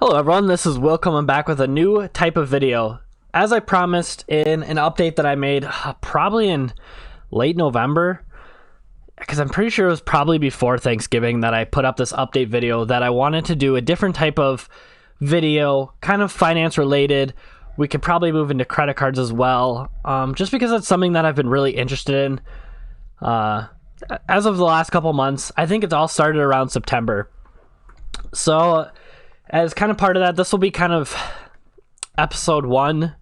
Hello everyone, this is Will coming back with a new type of video. As I promised in an update that I made probably in late November, because I'm pretty sure it was probably before Thanksgiving that I put up this update video, that I wanted to do a different type of video, kind of finance related. We could probably move into credit cards as well, just because it's something that I've been really interested in. As of the last couple months, I think it's all started around September. So as kind of part of that, this will be kind of episode 1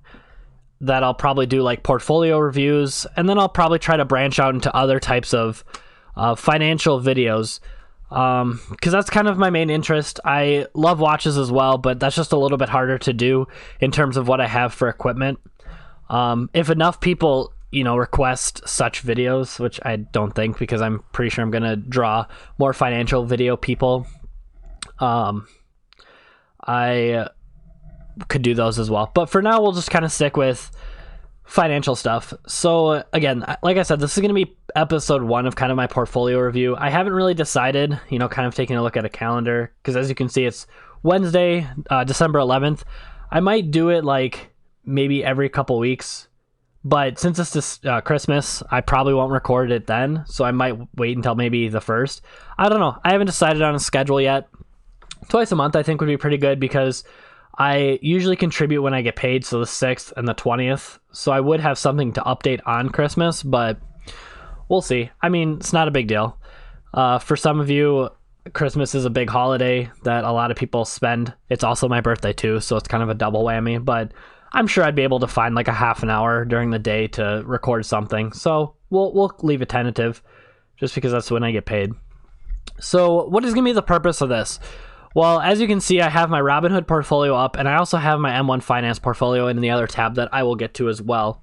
that I'll probably do like portfolio reviews, and then I'll probably try to branch out into other types of financial videos, because that's kind of my main interest. I love watches as well, but that's just a little bit harder to do in terms of what I have for equipment. If enough people, request such videos, which I don't think, because I'm pretty sure I'm going to draw more financial video people, I could do those as well. But for now, we'll just kind of stick with financial stuff. So again, like I said, this is going to be episode 1 of kind of my portfolio review. I haven't really decided, kind of taking a look at a calendar, because as you can see, it's Wednesday, December 11th. I might do it like maybe every couple weeks, but since it's Christmas, I probably won't record it then. So I might wait until maybe the 1st. I don't know. I haven't decided on a schedule yet. Twice a month I think would be pretty good, because I usually contribute when I get paid, so the 6th and the 20th. So I would have something to update on Christmas, but we'll see. I mean, it's not a big deal. For some of you, Christmas is a big holiday that a lot of people spend. It's also my birthday too, so it's kind of a double whammy, but I'm sure I'd be able to find like a half an hour during the day to record something. So we'll leave it tentative, just because that's when I get paid. So what is going to be the purpose of this? Well, as you can see, I have my Robinhood portfolio up, and I also have my M1 Finance portfolio in the other tab that I will get to as well.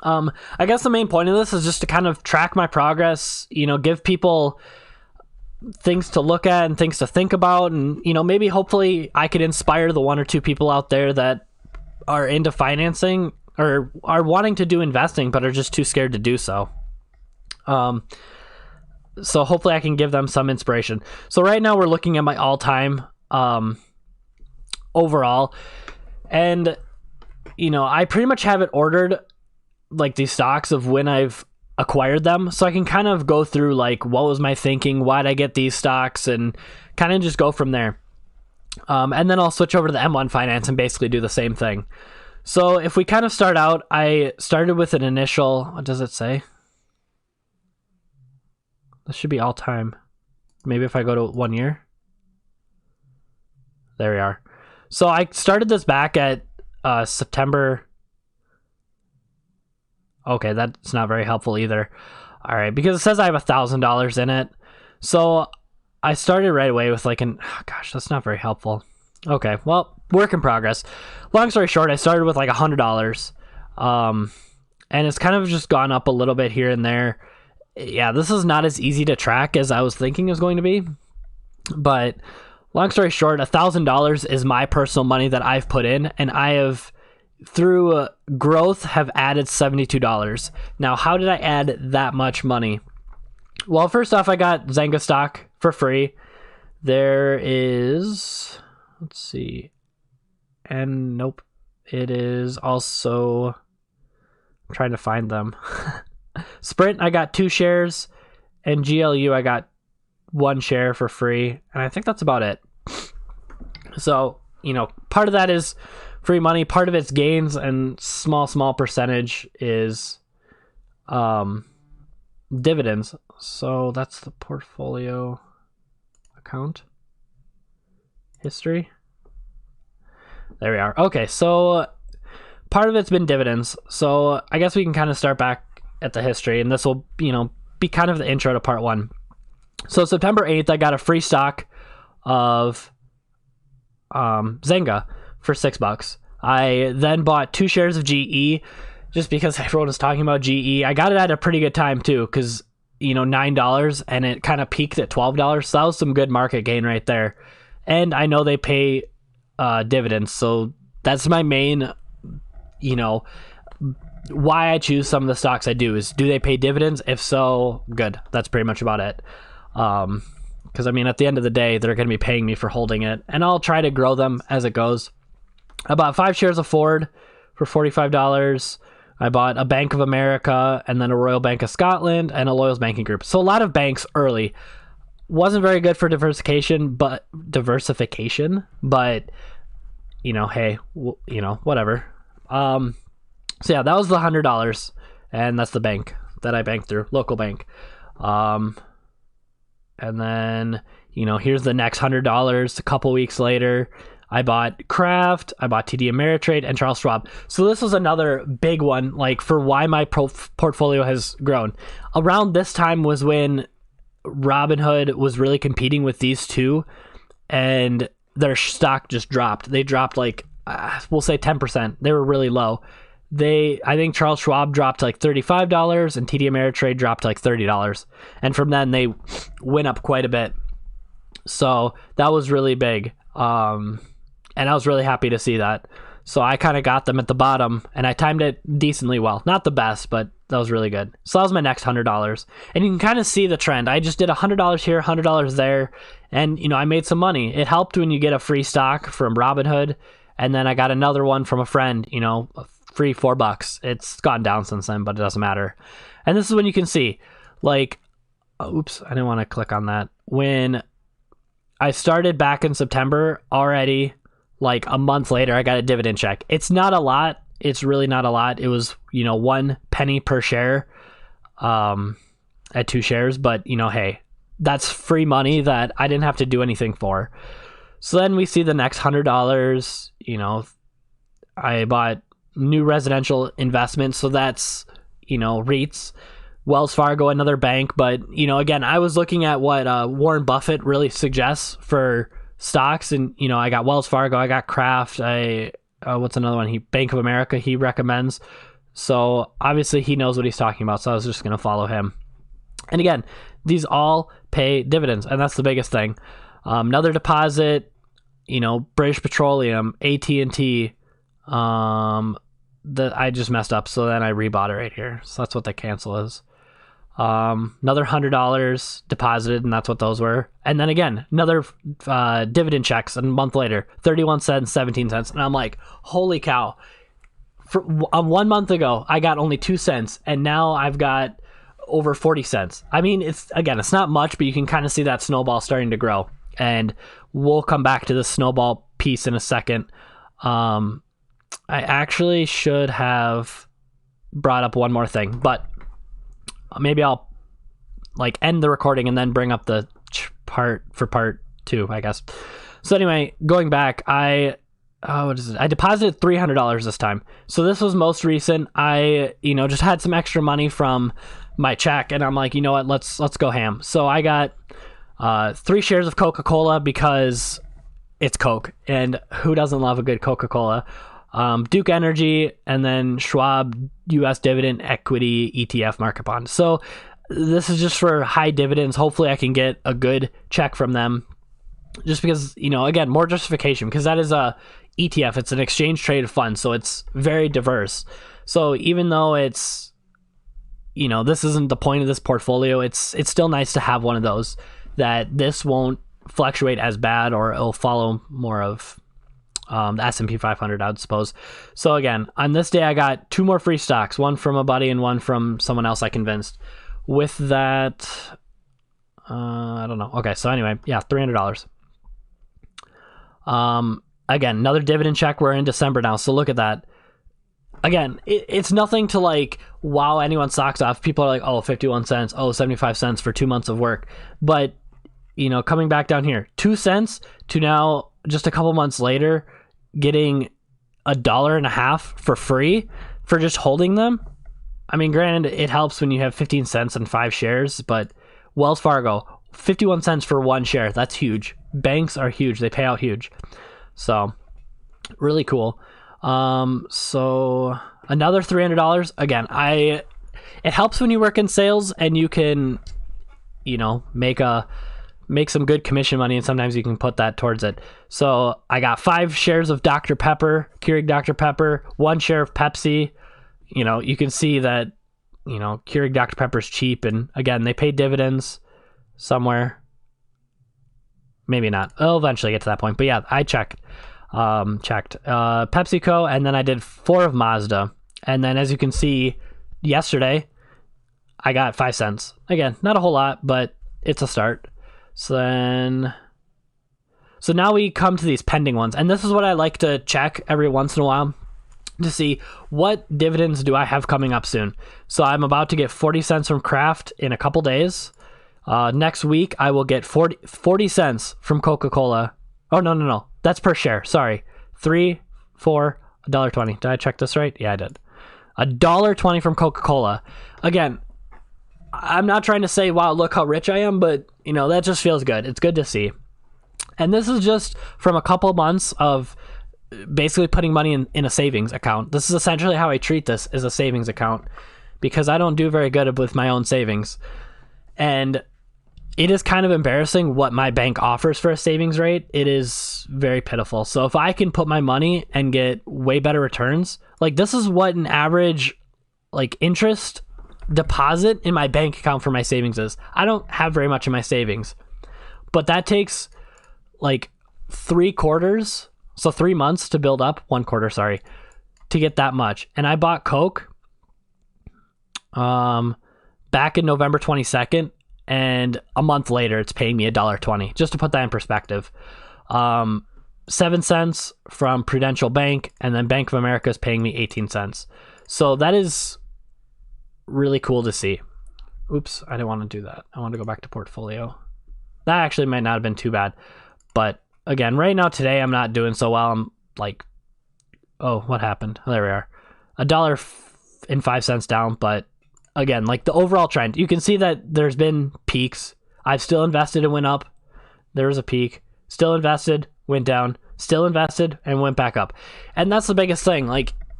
I guess the main point of this is just to kind of track my progress, give people things to look at and things to think about, and, maybe hopefully I could inspire the 1 or 2 people out there that are into financing or are wanting to do investing but are just too scared to do so. So hopefully I can give them some inspiration. So right now we're looking at my all-time overall. And, I pretty much have it ordered, like these stocks of when I've acquired them. So I can kind of go through like, what was my thinking? Why'd I get these stocks? And kind of just go from there. And then I'll switch over to the M1 Finance and basically do the same thing. So if we kind of start out, I started with an initial, what does it say? This should be all time. Maybe if I go to 1 year. There we are. So I started this back at September. Okay, that's not very helpful either. All right, because it says I have $1,000 in it. So I started right away with like gosh, that's not very helpful. Okay, well, work in progress. Long story short, I started with like $100. And it's kind of just gone up a little bit here and there. Yeah, this is not as easy to track as I was thinking it was going to be. But long story short, $1,000 is my personal money that I've put in, and I have, through growth, have added $72. Now, how did I add that much money? Well, first off, I got Zynga stock for free. There is, let's see, and nope, it is also, I'm trying to find them. Sprint, I got 2 shares, and GLU, I got 1 share for free, and I think that's about it. So, part of that is free money, part of it's gains, and small percentage is dividends. So that's the portfolio account history. There we are. Okay, so part of it's been dividends. So I guess we can kind of start back at the history, and this will, be kind of the intro to part 1. So September 8th, I got a free stock of Zynga for $6. I then bought 2 shares of GE, just because everyone was talking about GE. I got it at a pretty good time too, because $9, and it kind of peaked at $12. So that was some good market gain right there. And I know they pay dividends, so that's my main, why I choose some of the stocks I do is, do they pay dividends? If so, good. That's pretty much about it. because I mean, at the end of the day, they're going to be paying me for holding it, and I'll try to grow them as it goes. I bought 5 shares of Ford for $45. I bought a Bank of America, and then a Royal Bank of Scotland, and a Loyals Banking Group. So a lot of banks early. Wasn't very good for diversification, but you know, hey, you know, whatever. So yeah, that was the $100, and that's the bank that I banked through, local bank. And then, you know, here's the next $100. A couple weeks later, I bought Kraft, I bought TD Ameritrade, and Charles Schwab. So this was another big one, like, for why my portfolio has grown. Around this time was when Robinhood was really competing with these two, and their stock just dropped. They dropped like, we'll say 10%. They were really low. I think Charles Schwab dropped like $35, and TD Ameritrade dropped like $30. And from then they went up quite a bit. So that was really big. And I was really happy to see that. So I kind of got them at the bottom, and I timed it decently well. Not the best, but that was really good. So that was my next $100. And you can kind of see the trend. I just did $100 here, $100 there, and, you know, I made some money. It helped when you get a free stock from Robinhood, and then I got another one from a friend, you know, free $4. It's gone down since then, but it doesn't matter. And this is when you can see, like, oops, I didn't want to click on that. When I started back in September already, like a month later, I got a dividend check. It's not a lot. It's really not a lot. It was, you know, 1 penny per share at 2 shares. But, you know, hey, that's free money that I didn't have to do anything for. So then we see the next $100. You know, I bought new residential investments. So that's, you know, REITs, Wells Fargo, another bank. But, you know, again, I was looking at what Warren Buffett really suggests for stocks, and, you know, I got Wells Fargo, I got Kraft, what's another one? Bank of America he recommends. So obviously he knows what he's talking about, so I was just going to follow him. And again, these all pay dividends, and that's the biggest thing. Another deposit, you know, British Petroleum, AT&T, that I just messed up, so then I rebought it right here. So that's what the cancel is. Another $100 deposited, and that's what those were. And then again, another dividend checks a month later, 31 cents, 17 cents. And I'm like, holy cow. 1 month ago, I got only 2 cents, and now I've got over 40 cents. I mean, it's not much, but you can kind of see that snowball starting to grow. And we'll come back to the snowball piece in a second. I actually should have brought up one more thing, but maybe I'll like end the recording and then bring up the part 2, I guess. So anyway, going back, I deposited $300 this time. So this was most recent. I, you know, just had some extra money from my check, and I'm like, you know what, let's go ham. So I got 3 shares of Coca-Cola because it's Coke, and who doesn't love a good Coca-Cola? Duke Energy, and then Schwab U.S. Dividend Equity ETF Market Bond. So this is just for high dividends. Hopefully I can get a good check from them, just because, you know, again, more justification, because that is a ETF. It's an exchange traded fund, so it's very diverse. So even though it's, you know, this isn't the point of this portfolio, it's still nice to have one of those that this won't fluctuate as bad, or it'll follow more of the S&P 500, I would suppose. So again, on this day, I got 2 more free stocks, one from a buddy and one from someone else I convinced. With that, I don't know. Okay, so anyway, yeah, $300. Again, another dividend check. We're in December now, so look at that. Again, it's nothing to like wow anyone's socks off. People are like, oh, 51 cents, oh, 75 cents for 2 months of work. But, you know, coming back down here, 2 cents to now, just a couple months later, getting $1.50 for free for just holding them. I mean, granted, it helps when you have 15 cents and 5 shares, but Wells Fargo, 51 cents for 1 share. That's huge. Banks are huge. They pay out huge. So really cool. So another $300. Again, it helps when you work in sales and you can, you know, make some good commission money, and sometimes you can put that towards it. So I got 5 shares of Dr. Pepper, Keurig Dr. Pepper, 1 share of Pepsi. You know, you can see that, you know, Keurig Dr. Pepper is cheap, and again, they pay dividends somewhere. Maybe not. I'll eventually get to that point. But yeah, I checked PepsiCo, and then I did 4 of Mazda. And then as you can see, yesterday, I got 5 cents. Again, not a whole lot, but it's a start. So now we come to these pending ones. And this is what I like to check every once in a while to see what dividends do I have coming up soon. So I'm about to get 40 cents from Kraft in a couple days. Next week, I will get 40 cents from Coca-Cola. Oh, no. That's per share. Sorry. 3, 4, $1.20. Did I check this right? Yeah, I did. $1.20 from Coca-Cola. Again, I'm not trying to say, wow, look how rich I am, but, that just feels good. It's good to see. And this is just from a couple months of basically putting money in a savings account. This is essentially how I treat this, as a savings account, because I don't do very good with my own savings. And it is kind of embarrassing what my bank offers for a savings rate. It is very pitiful. So if I can put my money and get way better returns, like this is what an average interest deposit in my bank account for my savings is. I don't have very much in my savings, but that takes 3 quarters, so 3 months to build up, 1 quarter, sorry, to get that much. And I bought Coke back in November 22nd, and a month later it's paying me $1.20, just to put that in perspective. 7 cents from Prudential Bank, and then Bank of America is paying me 18 cents. So that is really cool to see. Oops, I didn't want to do that. I want to go back to portfolio. That actually might not have been too bad. But again, right now today I'm not doing so well. I'm what happened? Oh, there we are. $1.05 down, but again, the overall trend, you can see that there's been peaks. I've still invested and went up. There was a peak. Still invested, went down. Still invested and went back up. And that's the biggest thing.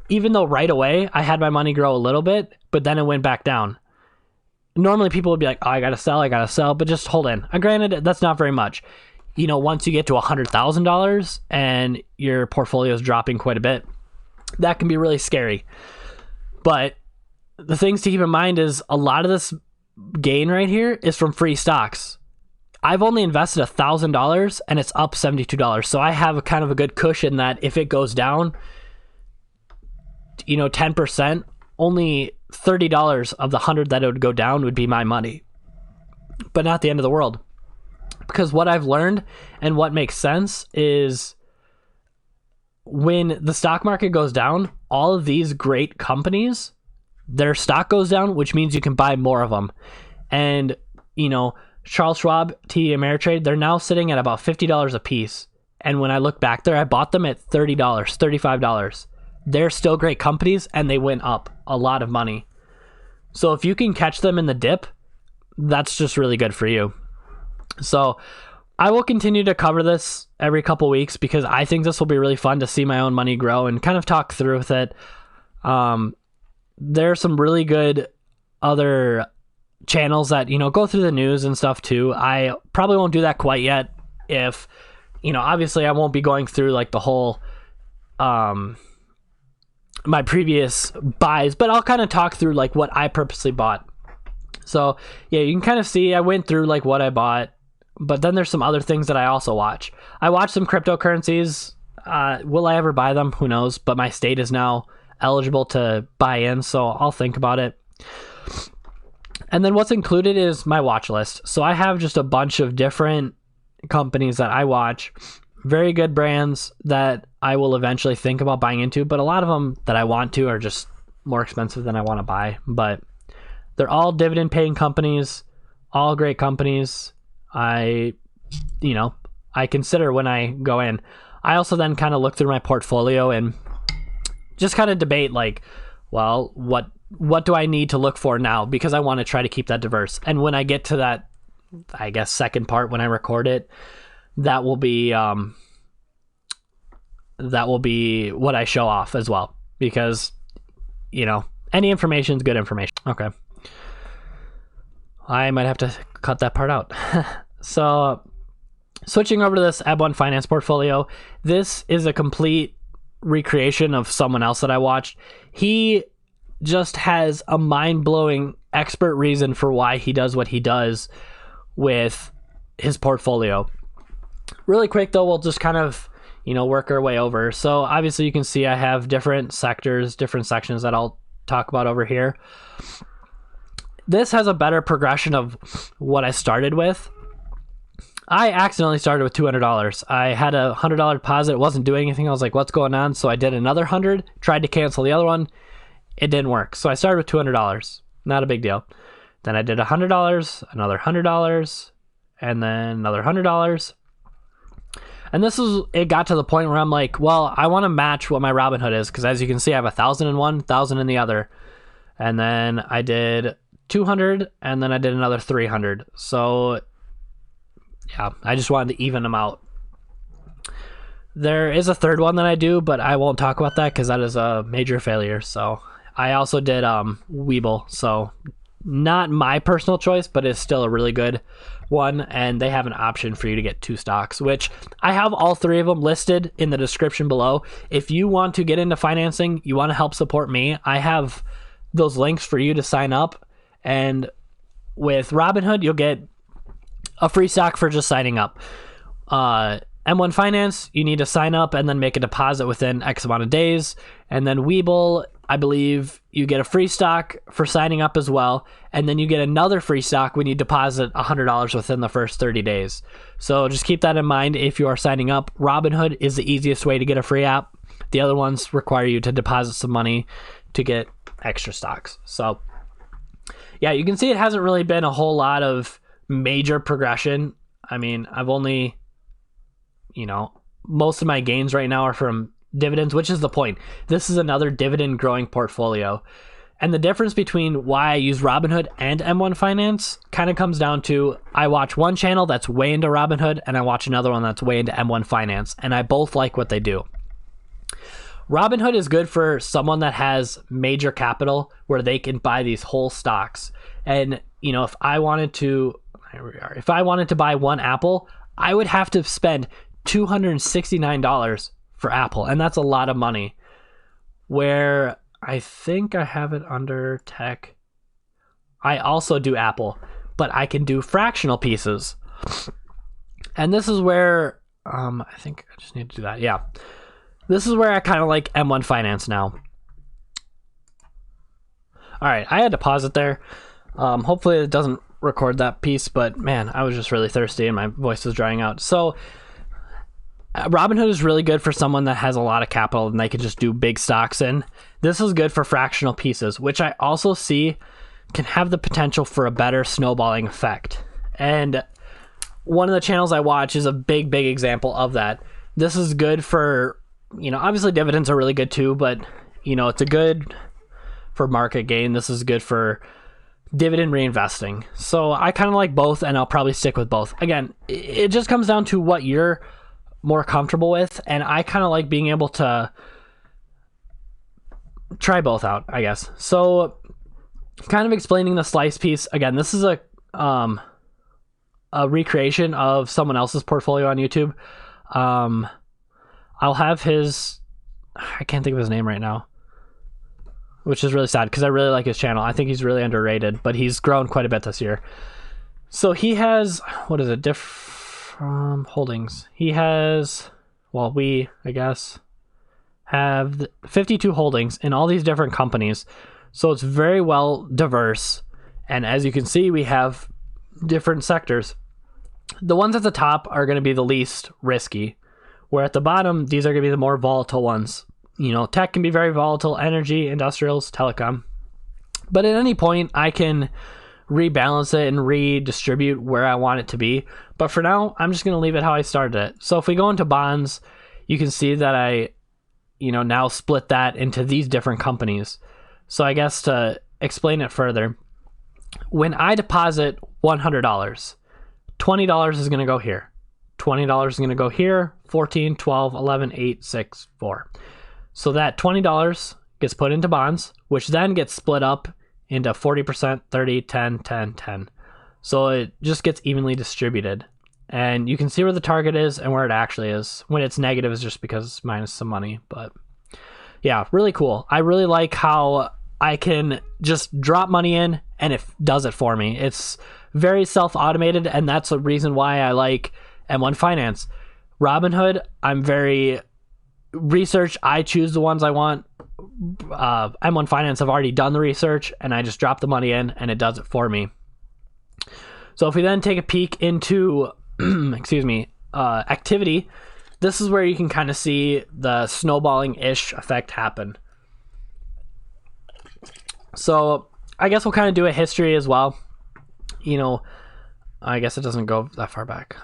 Even though right away I had my money grow a little bit, but then it went back down. Normally people would be like, oh, I gotta sell, but just hold in. Granted, that's not very much. Once you get to $100,000 and your portfolio is dropping quite a bit, that can be really scary. But the things to keep in mind is a lot of this gain right here is from free stocks. I've only invested $1,000 and it's up $72. So I have kind of a good cushion that if it goes down, 10%, only $30 of the 100 that it would go down would be my money. But not the end of the world. Because what I've learned and what makes sense is when the stock market goes down, all of these great companies, their stock goes down, which means you can buy more of them. And, Charles Schwab, TD Ameritrade, they're now sitting at about $50 a piece. And when I look back there, I bought them at $30, $35. They're still great companies and they went up a lot of money. So if you can catch them in the dip, that's just really good for you. So I will continue to cover this every couple weeks because I think this will be really fun to see my own money grow and kind of talk through with it. There are some really good other channels that, go through the news and stuff too. I probably won't do that quite yet. If, obviously I won't be going through the whole, my previous buys, but I'll kind of talk through what I purposely bought. So yeah, you can kind of see I went through what I bought, but then there's some other things that I also watch. I watch some cryptocurrencies. Will I ever buy them? Who knows? But my state is now eligible to buy in, so I'll think about it. And then what's included is my watch list. So I have just a bunch of different companies that I watch, very good brands that I will eventually think about buying into, but a lot of them that I want to are just more expensive than I want to buy. But they're all dividend paying companies, all great companies. I consider when I go in. I also then kind of look through my portfolio and just kind of debate what do I need to look for now? Because I want to try to keep that diverse. And when I get to that, I guess, second part when I record it, that will be what I show off as well. Because, any information is good information. Okay. I might have to cut that part out. So switching over to this Eb1 Finance portfolio, this is a complete recreation of someone else that I watched. He just has a mind-blowing expert reason for why he does what he does with his portfolio. Really quick though, we'll just kind of, work our way over. So obviously you can see I have different sectors, different sections that I'll talk about over here. This has a better progression of what I started with. I accidentally started with $200. I had a $100 deposit. It wasn't doing anything. I was like, what's going on? So I did another 100, tried to cancel the other one. It didn't work. So I started with $200. Not a big deal. Then I did $100, another $100, and then another $100. And it got to the point where I'm like, well, I want to match what my Robinhood is, because as you can see, I have 1,000 in one, 1,000 in the other. And then I did 200, and then I did another 300. So yeah, I just wanted to even them out. There is a third one that I do, but I won't talk about that because that is a major failure. So I also did Webull. So not my personal choice, but it's still a really good one. And they have an option for you to get 2 stocks, which I have all 3 of them listed in the description below. If you want to get into financing, you want to help support me, I have those links for you to sign up. And with Robinhood, you'll get a free stock for just signing up. M1 Finance, you need to sign up and then make a deposit within X amount of days. And then Webull, I believe you get a free stock for signing up as well. And then you get another free stock when you deposit $100 within the first 30 days. So just keep that in mind if you are signing up. Robinhood is the easiest way to get a free app. The other ones require you to deposit some money to get extra stocks. So yeah, you can see it hasn't really been a whole lot of major progression. I mean, I've only, most of my gains right now are from dividends, which is the point. This is another dividend growing portfolio. And the difference between why I use Robinhood and M1 Finance kind of comes down to I watch one channel that's way into Robinhood and I watch another one that's way into M1 Finance, and I both like what they do. Robinhood is good for someone that has major capital where they can buy these whole stocks. And, if I wanted to buy one Apple, I would have to spend $269 for Apple. And that's a lot of money. Where I think I have it under tech. I also do Apple, but I can do fractional pieces. And this is where, I think I just need to do that. Yeah. This is where I kind of like M1 Finance now. All right, I had to pause it there. Hopefully it doesn't record that piece, but man, I was just really thirsty and my voice was drying out. So Robinhood is really good for someone that has a lot of capital and they can just do big stocks in. This is good for fractional pieces, which I also see can have the potential for a better snowballing effect. And one of the channels I watch is a big example of that. This is good for, obviously dividends are really good too, but it's a good for market gain. This is good for dividend reinvesting. So I kind of like both, and I'll probably stick with both. Again, it just comes down to what you're more comfortable with, and I kind of like being able to try both out, I guess. So kind of explaining the slice piece. Again, this is a recreation of someone else's portfolio on YouTube. I'll have I can't think of his name right now, which is really sad because I really like his channel. I think he's really underrated, but he's grown quite a bit this year. So he has, holdings. He has, we, I guess, have 52 holdings in all these different companies. So it's very well diverse. And as you can see, we have different sectors. The ones at the top are going to be the least risky, where at the bottom, these are going to be the more volatile ones. Tech can be very volatile, energy, industrials, telecom. But at any point, I can rebalance it and redistribute where I want it to be. But for now, I'm just going to leave it how I started it. So if we go into bonds, you can see that I, now split that into these different companies. So I guess to explain it further, when I deposit $100, $20 is going to go here. $20 is going to go here, 14, 12, 11, 8, 6, 4. So that $20 gets put into bonds, which then gets split up into 40%, 30, 10, 10, 10. So it just gets evenly distributed. And you can see where the target is and where it actually is. When it's negative, it's just because it's minus some money. But yeah, really cool. I really like how I can just drop money in and it does it for me. It's very self-automated, and that's a reason why I like M1 Finance. Robinhood, I'm very research. I choose the ones I want. M1 Finance, I've already done the research and I just drop the money in and it does it for me. So if we then take a peek into, activity, this is where you can kind of see the snowballing-ish effect happen. So I guess we'll kind of do a history as well. I guess it doesn't go that far back.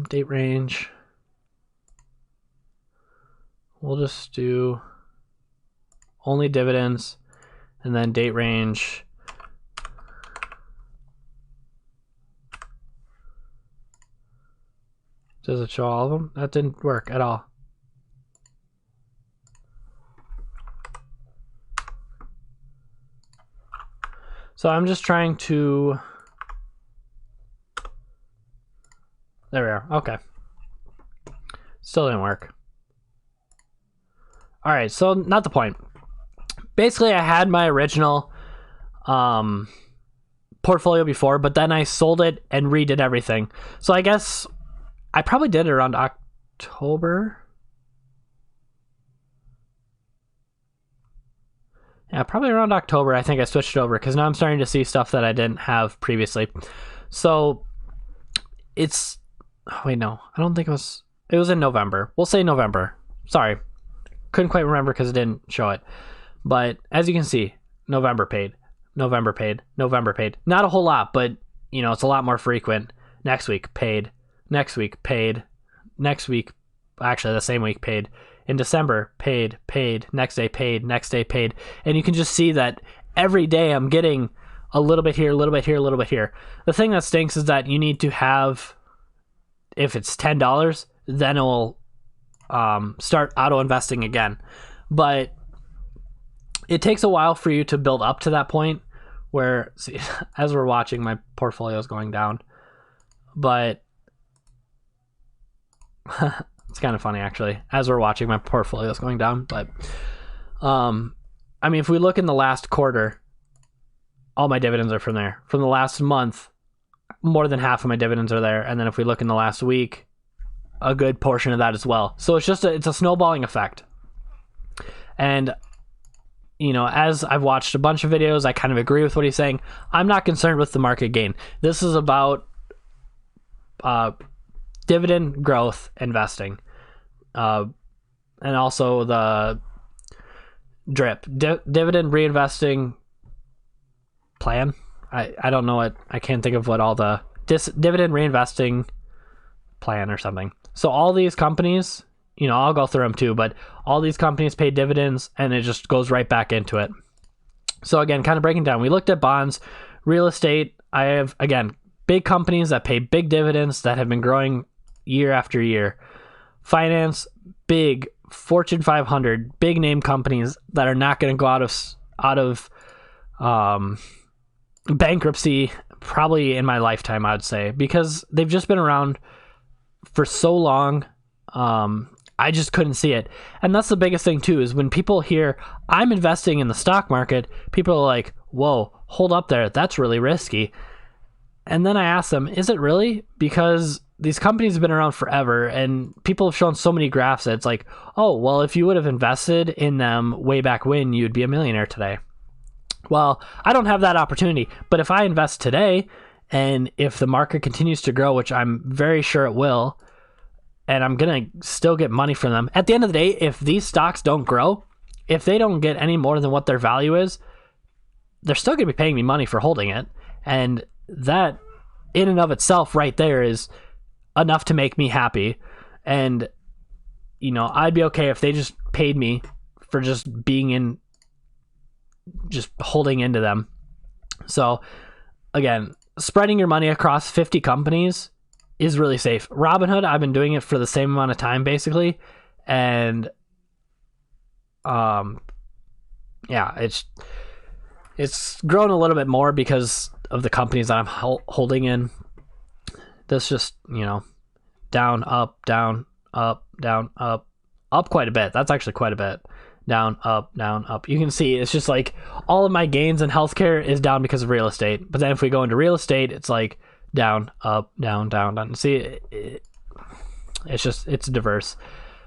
Date range. We'll just do only dividends and then date range. Does it show all of them? That didn't work at all. So I'm just trying to... There we are. Okay. Still didn't work. All right, so not the point. Basically, I had my original portfolio before, but then I sold it and redid everything. So I guess I probably did it around October. Yeah, probably around October, I think I switched it over because now I'm starting to see stuff that I didn't have previously. So it's... Oh, wait, no. I don't think it was in November. We'll say November. Sorry. Couldn't quite remember because it didn't show it. But as you can see, November paid. November paid. November paid. Not a whole lot, but, it's a lot more frequent. Next week, paid. Next week, paid. Next week, actually the same week, paid. In December, paid. Next day, paid. Next day, paid. And you can just see that every day I'm getting a little bit here, a little bit here, a little bit here. The thing that stinks is that you need to have, if it's $10, then it will start auto investing again. But it takes a while for you to build up to that point where, see, as we're watching, my portfolio is going down. But it's kind of funny, actually, as we're watching, my portfolio is going down. But if we look in the last quarter, all my dividends are from there. From the last month, more than half of my dividends are there. And then if we look in the last week, a good portion of that as well. So it's a snowballing effect. And as I've watched a bunch of videos, I kind of agree with what he's saying. I'm not concerned with the market gain. This is about dividend growth investing, and also the DRIP, dividend reinvesting plan. I don't know what, I can't think of what all the dividend reinvesting plan or something. So all these companies, I'll go through them too, but all these companies pay dividends and it just goes right back into it. So again, kind of breaking down, we looked at bonds, real estate. I have, again, big companies that pay big dividends that have been growing year after year. Finance, big Fortune 500, big name companies that are not going to go out of bankruptcy probably in my lifetime, I would say, because they've just been around for so long. I just couldn't see it. And that's the biggest thing too, is when people hear I'm investing in the stock market, people are like, whoa, hold up there, that's really risky. And then I ask them, is it really? Because these companies have been around forever and people have shown so many graphs that it's like, oh, well, if you would have invested in them way back when, you'd be a millionaire today. Well, I don't have that opportunity, but if I invest today and if the market continues to grow, which I'm very sure it will, and I'm going to still get money from them. At the end of the day, if these stocks don't grow, if they don't get any more than what their value is, they're still going to be paying me money for holding it. And that in and of itself right there is enough to make me happy. And, I'd be okay if they just paid me for just holding into them. So again, spreading your money across 50 companies is really safe. Robinhood, I've been doing it for the same amount of time basically, and it's grown a little bit more because of the companies that I'm holding in. This just, down, up, down, up, down, up quite a bit. That's actually quite a bit. Down, up. You can see it's just like all of my gains in healthcare is down because of real estate. But then if we go into real estate, it's like down, up, down, down, down. See, It's diverse.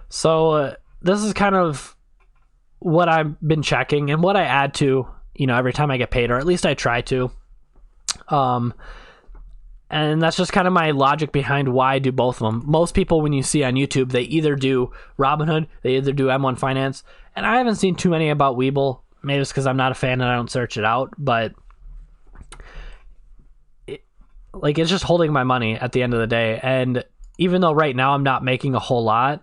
So this is kind of what I've been checking and what I add to, every time I get paid, or at least I try to. And that's just kind of my logic behind why I do both of them. Most people, when you see on YouTube, they either do Robinhood, they either do M1 Finance, and I haven't seen too many about Webull. Maybe it's because I'm not a fan and I don't search it out, but it's just holding my money at the end of the day. And even though right now I'm not making a whole lot,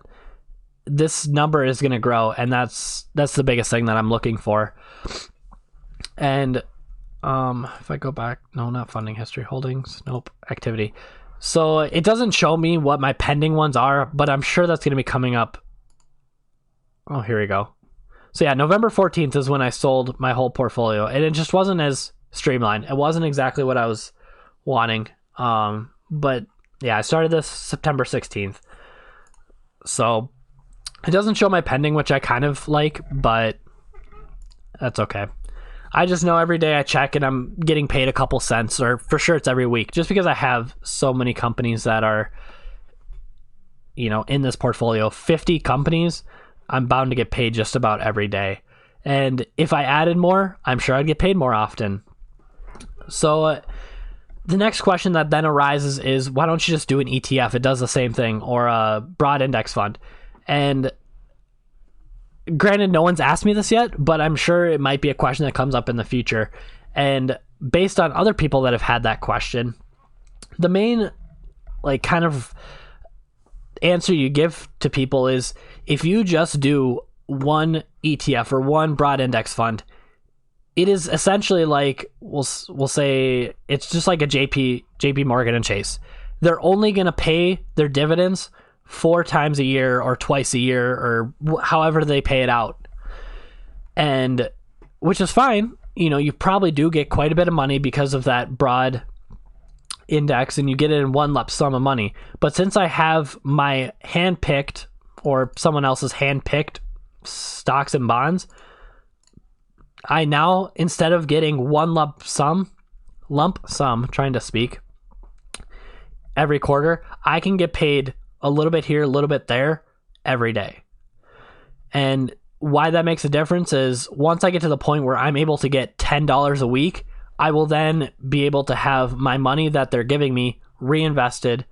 this number is going to grow, and that's the biggest thing that I'm looking for. And if I go back, no, not funding history, holdings, nope, activity. So it doesn't show me what my pending ones are, but I'm sure that's going to be coming up. Oh, here we go. So yeah, November 14th is when I sold my whole portfolio, and it just wasn't as streamlined. It wasn't exactly what I was wanting. But yeah, I started this September 16th. So it doesn't show my pending, which I kind of like, but that's okay. I just know every day I check and I'm getting paid a couple cents, or for sure it's every week, just because I have so many companies that are, in this portfolio. 50 companies, I'm bound to get paid just about every day. And if I added more, I'm sure I'd get paid more often. So the next question that then arises is, why don't you just do an ETF? It does the same thing, or a broad index fund. And granted, no one's asked me this yet, but I'm sure it might be a question that comes up in the future. And based on other people that have had that question, the main kind of answer you give to people is, if you just do one ETF or one broad index fund, it is essentially like, we'll say it's just like a JP Morgan and Chase. They're only going to pay their dividends 4 times a year or twice a year, or however they pay it out. And which is fine. You probably do get quite a bit of money because of that broad index, and you get it in one lump sum of money. But since I have my hand-picked, or someone else's hand-picked stocks and bonds, I now, instead of getting one lump sum, trying to speak, every quarter, I can get paid a little bit here, a little bit there, every day. And why that makes a difference is, once I get to the point where I'm able to get $10 a week, I will then be able to have my money that they're giving me reinvested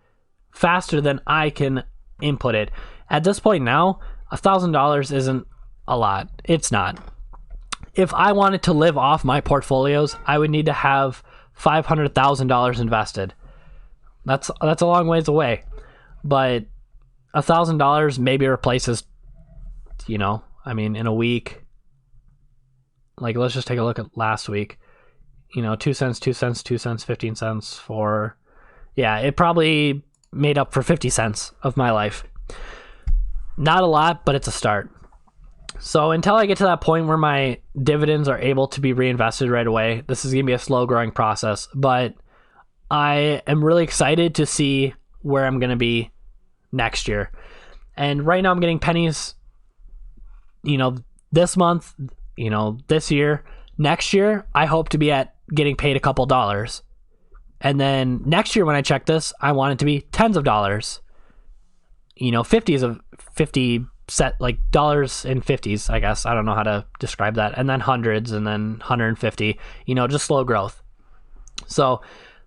faster than I can input it. At this point now, $1,000 isn't a lot. It's not. If I wanted to live off my portfolios, I would need to have $500,000 invested. That's a long ways away. But $1,000 maybe replaces, in a week, let's just take a look at last week, 2 cents, 2 cents, 2 cents, 15 cents for, it probably made up for 50 cents of my life. Not a lot, but it's a start. So until I get to that point where my dividends are able to be reinvested right away, this is going to be a slow growing process, but I am really excited to see where I'm going to be next year. And right now I'm getting pennies, this month, this year. Next year, I hope to be at getting paid a couple dollars. And then next year when I check this, I want it to be tens of dollars. 50 set, dollars in 50s, I guess. I don't know how to describe that. And then hundreds, and then 150, just slow growth. So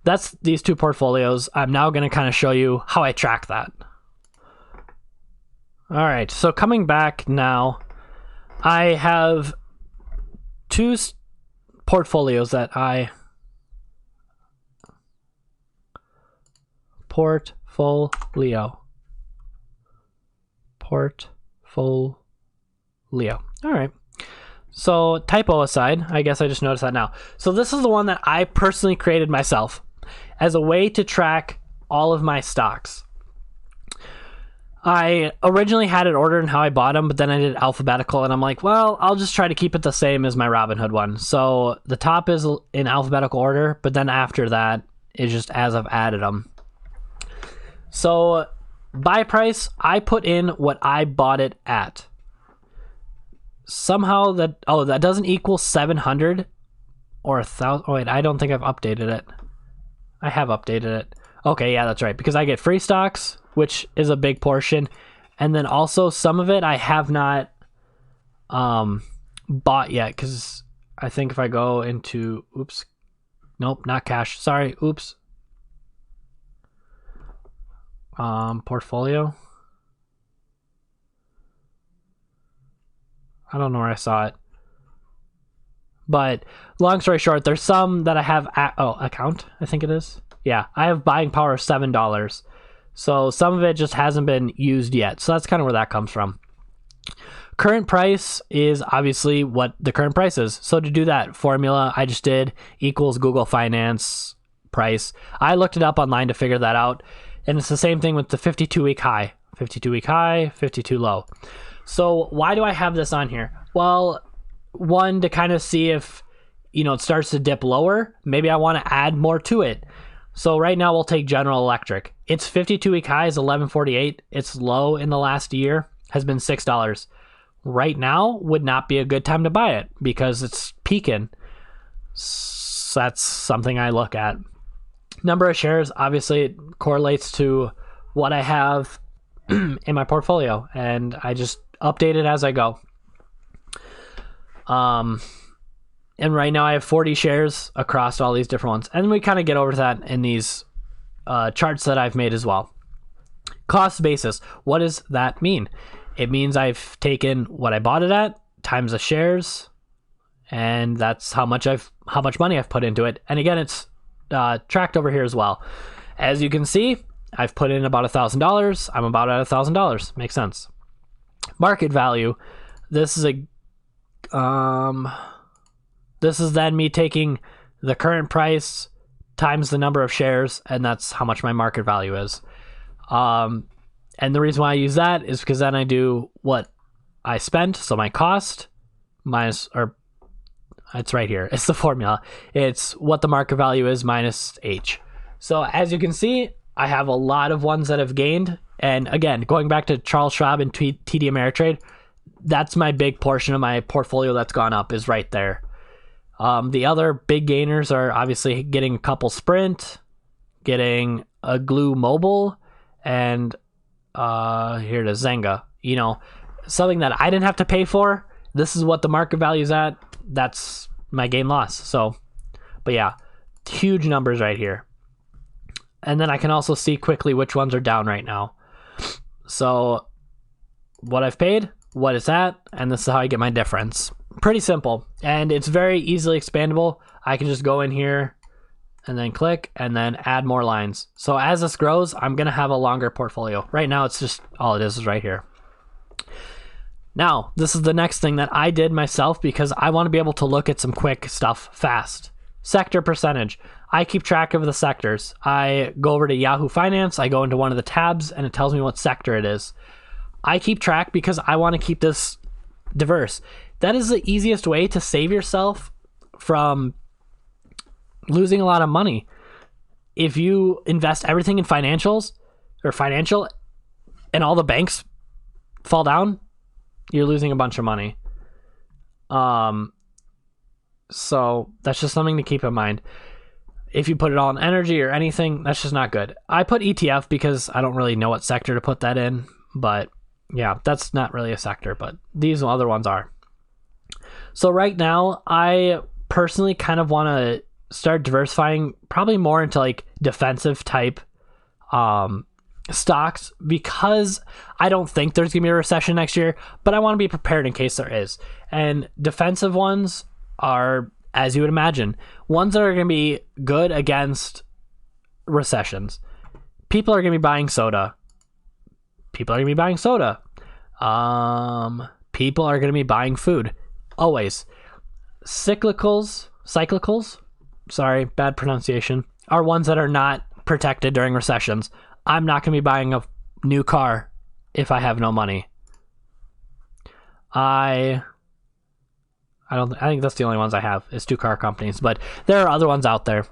that's these two portfolios. I'm now going to kind of show you how I track that. All right, so coming back now, I have two portfolios that I... Portfolio. All right. So typo aside, I guess I just noticed that now. So this is the one that I personally created myself as a way to track all of my stocks. I originally had it ordered and how I bought them, but then I did alphabetical, and I'm like, well, I'll just try to keep it the same as my Robinhood one. So the top is in alphabetical order, but then after that is just as I've added them. So buy price, I put in what I bought it at. Somehow that doesn't equal 700 or 1,000. Oh wait, I don't think I've updated it. I have updated it. Okay, yeah, that's right, because I get free stocks, which is a big portion. And then also some of it I have not bought yet, because I think if I go into, nope, not cash. Sorry, portfolio. I don't know where I saw it. But long story short, there's some that I have account, I think it is. Yeah, I have buying power of $7. So some of it just hasn't been used yet. So that's kind of where that comes from. Current price is obviously what the current price is. So to do that formula I just did equals Google Finance price. I looked it up online to figure that out. And it's the same thing with the 52-week high. 52-week high, 52 low. So why do I have this on here? Well, one, to kind of see if, it starts to dip lower. Maybe I want to add more to it. So right now we'll take General Electric. Its 52-week high is $11.48. Its low in the last year has been $6. Right now would not be a good time to buy it because it's peaking. So that's something I look at. Number of shares, obviously it correlates to what I have in my portfolio, and I just update it as I go. And right now I have 40 shares across all these different ones. And we kind of get over to that in these charts that I've made as well. Cost basis. What does that mean? It means I've taken what I bought it at times the shares, and that's how much money I've put into it. And again, it's tracked over here as well. As you can see, I've put in about $1,000. I'm about at $1,000. Makes sense. Market value. This is then me taking the current price times the number of shares, and that's how much my market value is. And the reason why I use that is because then I do what I spent, so my cost minus, or it's right here. It's the formula. It's what the market value is minus H. So as you can see, I have a lot of ones that have gained. And again, going back to Charles Schwab and TD Ameritrade, that's my big portion of my portfolio that's gone up, is right there. The other big gainers are obviously getting a couple Sprint, getting a Glue Mobile, and here it is, Zynga. Something that I didn't have to pay for. This is what the market value is at. That's my gain loss. So, but yeah, huge numbers right here. And then I can also see quickly which ones are down right now. So what I've paid, what it's at, and this is how I get my difference. Pretty simple, and it's very easily expandable. I can just go in here and then click and then add more lines. So as this grows, I'm going to have a longer portfolio. Right now, it's just all it is right here. Now, this is the next thing that I did myself because I want to be able to look at some quick stuff fast. Sector percentage. I keep track of the sectors. I go over to Yahoo Finance, I go into one of the tabs, and it tells me what sector it is. I keep track because I want to keep this diverse. That is the easiest way to save yourself from losing a lot of money. If you invest everything in financial, and all the banks fall down, you're losing a bunch of money. So that's just something to keep in mind. If you put it all in energy or anything, that's just not good. I put ETF because I don't really know what sector to put that in, but yeah, that's not really a sector, but these other ones are. So right now, I personally kind of want to start diversifying probably more into like defensive type stocks, because I don't think there's going to be a recession next year, but I want to be prepared in case there is. And defensive ones are, as you would imagine, ones that are going to be good against recessions. People are going to be buying soda. People are going to be buying soda. People are going to be buying food. Always. Cyclicals, sorry, bad pronunciation, are ones that are not protected during recessions. I'm not going to be buying a new car if I have no money. I think that's the only ones I have, is 2 car companies, but there are other ones out there.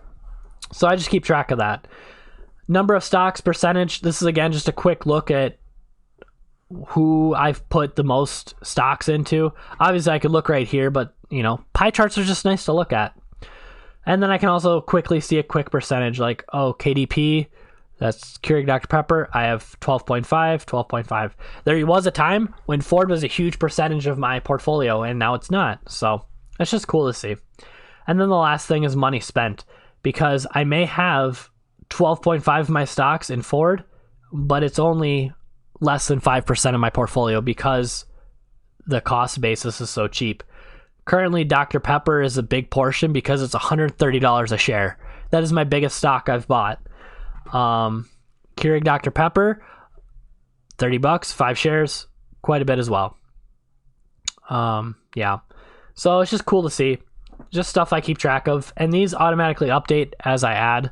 So I just keep track of that. Number of stocks, percentage. This is again just a quick look at who I've put the most stocks into. Obviously I could look right here, but pie charts are just nice to look at. And then I can also quickly see a quick percentage like, KDP, That's Keurig Dr. Pepper. I have 12.5, 12.5. There was a time when Ford was a huge percentage of my portfolio, and now it's not. So that's just cool to see. And then the last thing is money spent, because I may have 12.5 of my stocks in Ford, but it's only less than 5% of my portfolio because the cost basis is so cheap. Currently, Dr. Pepper is a big portion because it's $130 a share. That is my biggest stock I've bought. Keurig Dr. Pepper, $30, 5 shares, quite a bit as well. Yeah. So it's just cool to see. Just stuff I keep track of. And these automatically update as I add.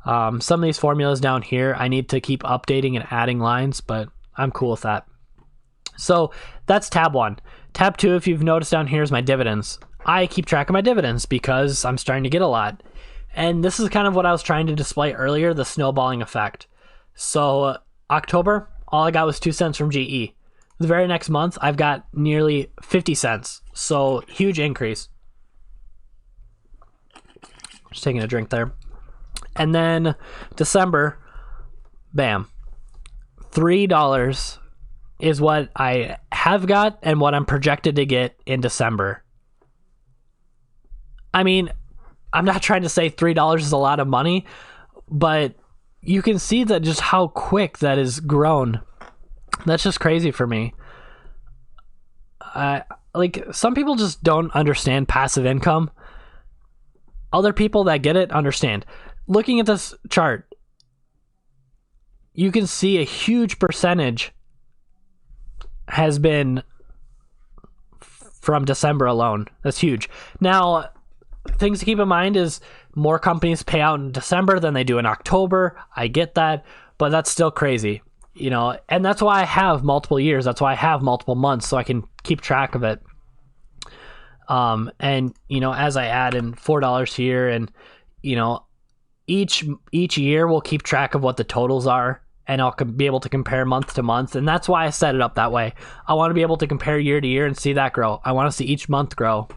Some of these formulas down here, I need to keep updating and adding lines, but I'm cool with that. So that's tab 1. Tab 2, if you've noticed down here, is my dividends. I keep track of my dividends because I'm starting to get a lot. And this is kind of what I was trying to display earlier, the snowballing effect. So October, all I got was 2 cents from GE. The very next month, I've got nearly 50 cents. So huge increase. Just taking a drink there. And then December, bam, $3 is what I have got and what I'm projected to get in December. I mean, I'm not trying to say $3 is a lot of money, but you can see that just how quick that has grown. That's just crazy for me. Like, some people just don't understand passive income. Other people that get it understand. Looking at this chart, you can see a huge percentage has been from December alone. That's huge. Now, things to keep in mind is more companies pay out in December than they do in October. I get that, but that's still crazy, you know, and that's why I have multiple years. That's why I have multiple months, so I can keep track of it. And, you know, as I add in $4 here, and, you know, each year we'll keep track of what the totals are, and I'll be able to compare month to month. And that's why I set it up that way. I want to be able to compare year to year and see that grow. I want to see each month grow.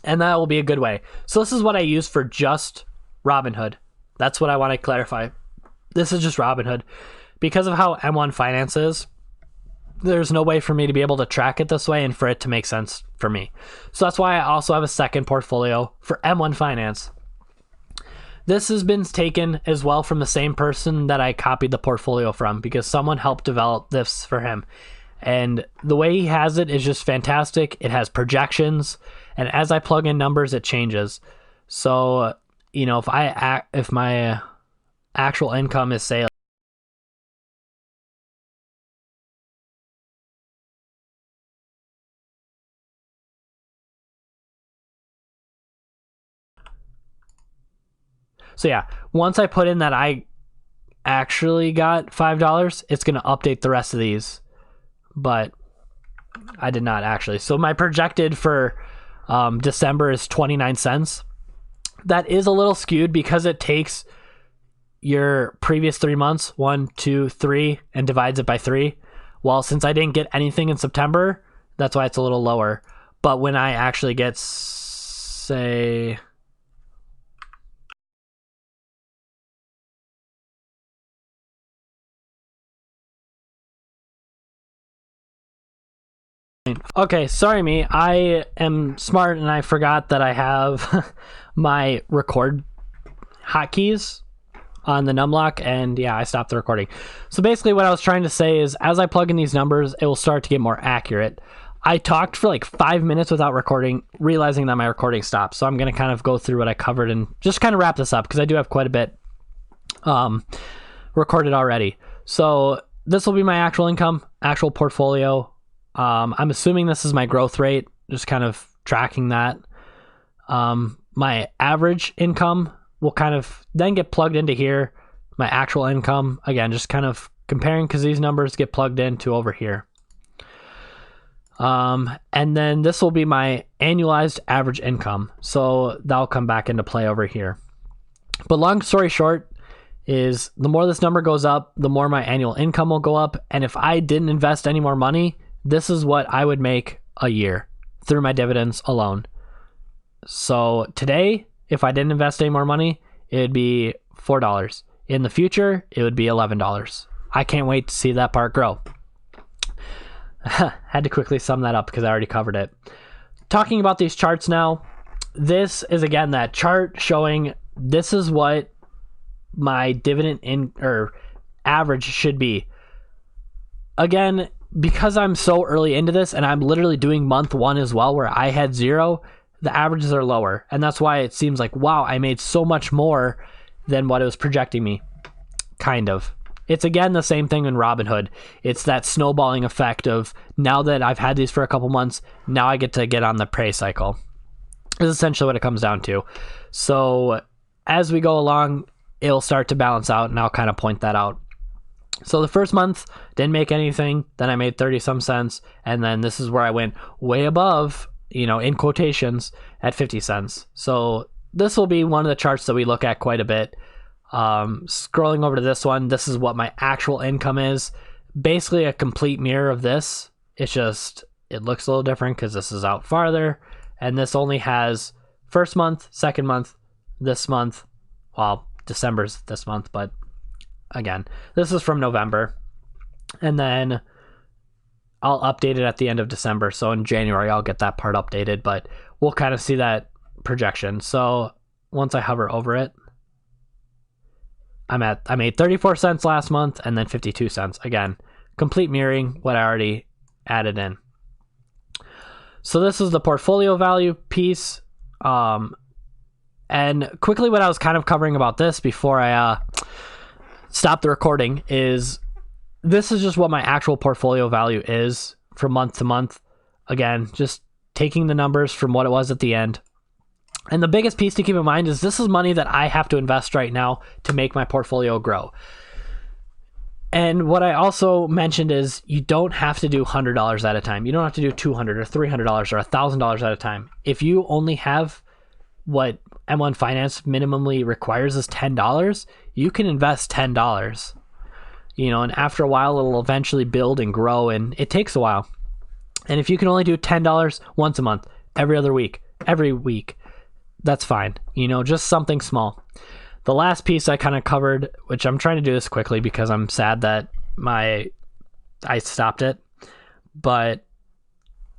And that will be a good way. So this is what I use for just Robinhood. That's what I want to clarify. This is just Robinhood. Because of how M1 Finance is, there's no way for me to be able to track it this way and for it to make sense for me. So that's why I also have a second portfolio for M1 Finance. This has been taken as well from the same person that I copied the portfolio from, because someone helped develop this for him. And the way he has it is just fantastic. It has projections, and as I plug in numbers, it changes. So, you know, if my actual income is, say, so yeah, once I put in that I actually got $5, it's going to update the rest of these. But I did not actually. So my projected for December is 29 cents. That is a little skewed because it takes your previous 3 months, 1, 2, 3, and divides it by 3. Well, since I didn't get anything in September, that's why it's a little lower. But when I actually get, say, okay, sorry me. I am smart and I forgot that I have my record hotkeys on the numlock, and yeah, I stopped the recording. So basically what I was trying to say is, as I plug in these numbers, it will start to get more accurate. I talked for like 5 minutes without recording, realizing that my recording stopped. So I'm going to kind of go through what I covered and just kind of wrap this up, because I do have quite a bit recorded already. So this will be my actual income, actual portfolio. I'm assuming this is my growth rate, just kind of tracking that. My average income will kind of then get plugged into here. My actual income, again, just kind of comparing, because these numbers get plugged into over here. And then this will be my annualized average income. So that'll come back into play over here. But long story short is, the more this number goes up, the more my annual income will go up. And if I didn't invest any more money, this is what I would make a year through my dividends alone. So today, if I didn't invest any more money, it'd be $4. In the future, it would be $11. I can't wait to see that part grow. Had to quickly sum that up because I already covered it. Talking about these charts now, this is again that chart showing this is what my dividend average should be. Again, because I'm so early into this and I'm literally doing month 1 as well where I had 0, the averages are lower. And that's why it seems like, wow, I made so much more than what it was projecting me. Kind of. It's again the same thing in Robinhood. It's that snowballing effect of now that I've had these for a couple months, now I get to get on the prey cycle. Is essentially what it comes down to. So as we go along, it'll start to balance out, and I'll kind of point that out. So the first month didn't make anything, then I made 30 some cents, and then this is where I went way above, in quotations, at 50 cents. So this will be one of the charts that we look at quite a bit. Scrolling over to this one, this is what my actual income is. Basically a complete mirror of this. It's just, it looks a little different because this is out farther, and this only has first month, second month, this month. Well, December's this month, but again, this is from November, and then I'll update it at the end of December. So in January, I'll get that part updated, but we'll kind of see that projection. So once I hover over it, I made 34 cents last month and then 52 cents. Again, complete mirroring what I already added in. So this is the portfolio value piece. And quickly what I was kind of covering about this before I stop the recording is this is just what my actual portfolio value is from month to month. Again, just taking the numbers from what it was at the end. And the biggest piece to keep in mind is this is money that I have to invest right now to make my portfolio grow. And what I also mentioned is you don't have to do $100 at a time. You don't have to do $200 or $300 or $1,000 at a time. If you only have what M1 Finance minimally requires is $10, you can invest $10. And after a while, it'll eventually build and grow, and it takes a while. And if you can only do $10 once a month, every other week, every week, that's fine. Just something small. The last piece I kind of covered, which I'm trying to do this quickly because I'm sad that I stopped it. But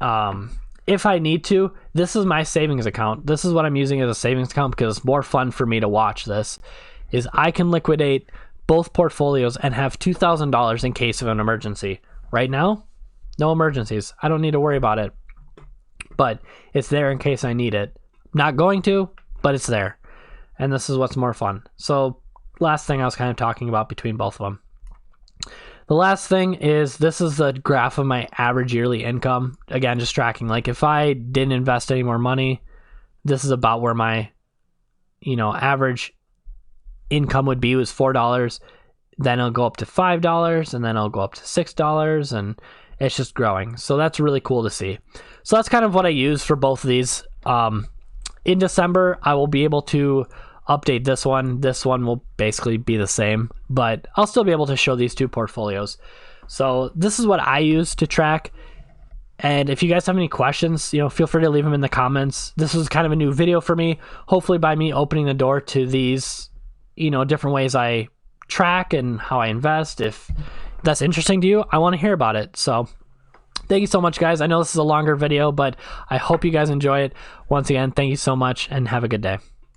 if I need to, this is my savings account. This is what I'm using as a savings account because it's more fun for me to watch this, is I can liquidate both portfolios and have $2,000 in case of an emergency. Right now, no emergencies. I don't need to worry about it. But it's there in case I need it. Not going to, but it's there. And this is what's more fun. So last thing I was kind of talking about between both of them. The last thing is this is the graph of my average yearly income. Again, just tracking. Like if I didn't invest any more money, this is about where my, average income would be was $4. Then it'll go up to $5 and then it'll go up to $6 and it's just growing. So that's really cool to see. So that's kind of what I use for both of these. In December, I will be able to update this one. This one will basically be the same, but I'll still be able to show these two portfolios. So this is what I use to track. And if you guys have any questions, feel free to leave them in the comments. This was kind of a new video for me. Hopefully by me opening the door to these, different ways I track and how I invest. If that's interesting to you, I want to hear about it. So thank you so much, guys. I know this is a longer video, but I hope you guys enjoy it. Once again, thank you so much and have a good day.